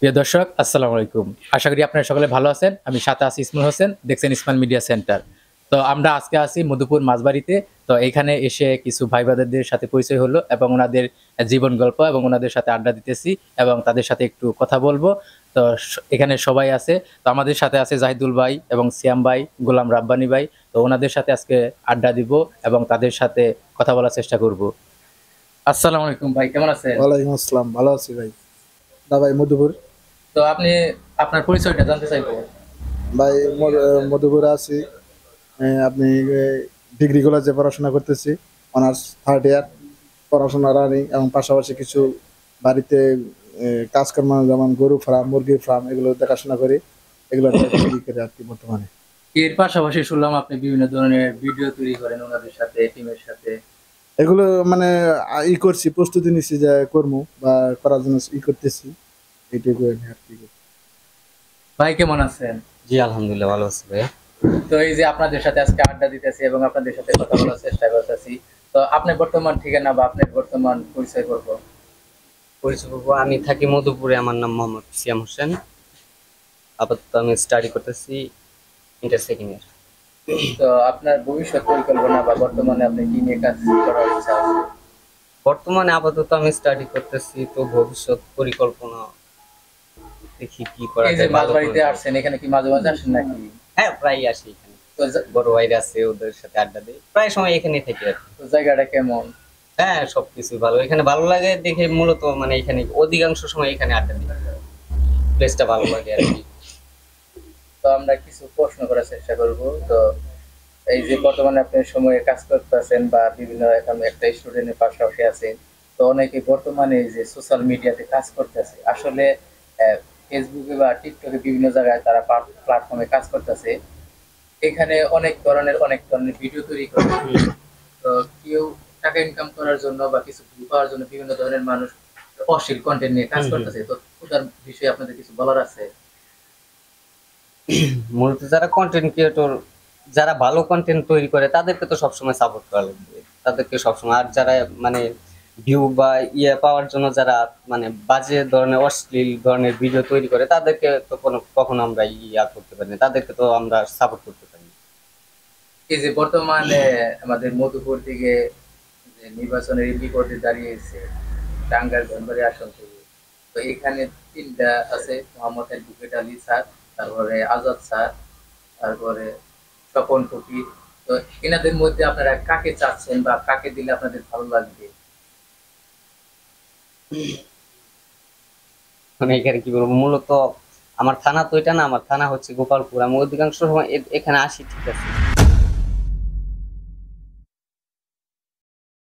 প্রিয় দর্শক, আসসালামু আলাইকুম। আশা করি আপনারা সকলে ভালো আছেন। আমি সাথে আছি ইসমাইল হোসেন, দেখছেন ইসমাইল মিডিয়া সেন্টার। তো আমরা আজকে আছি মধুপুর মাঝবাড়িতে। তো এখানে এসে কিছু ভাই ব্রাদারদের সাথে পরিচয় হলো এবং ওনাদের জীবন গল্প এবং ওনাদের সাথে আড্ডা দিতেছি এবং তাদের সাথে একটু কথা বলবো। তো এখানে সবাই আছে। তো আমাদের সাথে আছে জাহিদুল ভাই এবং সিয়াম ভাই, গোলাম রাব্বানী ভাই। তো ওনাদের সাথে আজকে আড্ডা দিব এবং তাদের সাথে কথা বলার চেষ্টা করব। আসসালামু আলাইকুম ভাই, কেমন আছেন? ওয়ালাইকুম আসসালাম, ভালো আছি ভাই। না ভাই, মধুপুর। তো আপনি আপনার পরিচয়টা জানতে চাইবো। ভাই মধুপুরে আছি। আপনি ডিগ্রি কলেজে পড়াশোনা করতেছি, অনার্স থার্ড ইয়ার পড়াশোনা রানিং, এবং পাশাপাশি কিছু বাড়িতে কাজকর্ম যেমন গরু ফার্ম, মুরগির ফার্ম, এগুলো দেখাশোনা করি। এগুলো করি আর কি বর্তমানে। এর পাশাপাশি শুনলাম আপনি বিভিন্ন ধরনের ভিডিও তৈরি করেন ওনাদের সাথে, টিমের সাথে। এগুলো মানে করছি, প্রস্তুতি নিচ্ছি যে কর্ম বা করার জন্য করতেছি। এইটুকু আর কি। ভাই কেমন আছেন? জি আলহামদুলিল্লাহ ভালো আছি ভাইয়া। তো এই যে আপনাদের সাথে আজকে আড্ডা দিতেছি এবং আপনাদের সাথে কথা বলার চেষ্টা করতেছি। তো আপনার বর্তমান ঠিকানা বা আপনার বর্তমান পরিচয় করব। পরিচয় করবো, আমি থাকি মধুপুরে, আমার নাম মোহাম্মদ সিয়াম হোসেন। আপাতত আমি স্টাডি করতেছি ইন্টার সেকেন্ড ইয়ার। তো আপনার ভবিষ্যৎ পরিকল্পনা বা বর্তমানে আপনি কি নিয়ে কাজ করার ইচ্ছা আছে? বর্তমানে আপাতত আমি স্টাডি করতেছি, তো ভবিষ্যৎ পরিকল্পনা দেখি কি করা এই যে যায়। মাঝ ভালো বাড়িতে করে আসছেন, এখানে কি মাঝে মাঝে আসেন নাকি? হ্যাঁ, প্রায় আসি এখানে। তো বড় ভাইরা আছে, ওদের সাথে আড্ডা দিই, প্রায় সময় এখানে থাকি আর কি। তো জায়গাটা কেমন? হ্যাঁ, সবকিছু ভালো, এখানে ভালো লাগে দেখে মূলত, মানে এখানে অধিকাংশ সময় এখানে আড্ডা দিই, প্লেসটা ভালো লাগে আর কি। তো আমরা কিছু প্রশ্ন করার চেষ্টা করব। তো এই যে বর্তমানে আপনি সময়ে কাজ করতেছেন বা বিভিন্ন এখন একটা স্টুডেন্টের পাশাপাশি আছেন, তো অনেকে বর্তমানে এই যে সোশ্যাল মিডিয়াতে কাজ করতেছে আসলে ফেসবুকে বা টিকটকে বিভিন্ন জায়গায় তারা প্ল্যাটফর্মে কাজ করতেছে। এখানে অনেক ধরনের ভিডিও তৈরি করে। তো কেউ টাকা ইনকাম করার জন্য বা কিছু ভিউ পাওয়ার জন্য বিভিন্ন ধরনের মানুষ অশ্লীল কন্টেন্ট নিয়ে কাজ করতেছে। তো ওটার বিষয়ে আপনাদের কিছু বলার আছে? মূলত যারা কন্টেন্ট ক্রিয়েটর, যারা ভালো কন্টেন্ট তৈরি করে তাদেরকে তো সবসময় সাপোর্ট করা লাগবে, তাদেরকে সবসময়। আর যারা মানে ভিউ বা ইয়ে পাওয়ার জন্য যারা মানে বাজে ধরনের অশ্লীল ধরনের ভিডিও তৈরি করে, তাদেরকে তো কখনো আমরা করতে পারি না, তাদেরকে তো আমরা সাপোর্ট করতে পারি না। এই যে বর্তমানে আমাদের মধুপুর থেকে যে নির্বাচনের এমপি পদে দাঁড়িয়েছে টাঙ্গাইল ধনবাড়ি আসন থেকে, তো এখানে তিনটা আছে, মোহাম্মদ অ্যাডভোকেট আলী স্যার, তারপরে আজাদ স্যার, তারপরে স্বপন ফকির। তো এনাদের মধ্যে আপনারা কাকে চাচ্ছেন বা কাকে দিলে আপনাদের ভালো লাগবে? মানে এখানে কি বলবো, মূলত আমার থানা তো এটা না, আমার থানা হচ্ছে গোপালপুর। আমি অধিকাংশ সময় এখানে আসি, ঠিক আছে,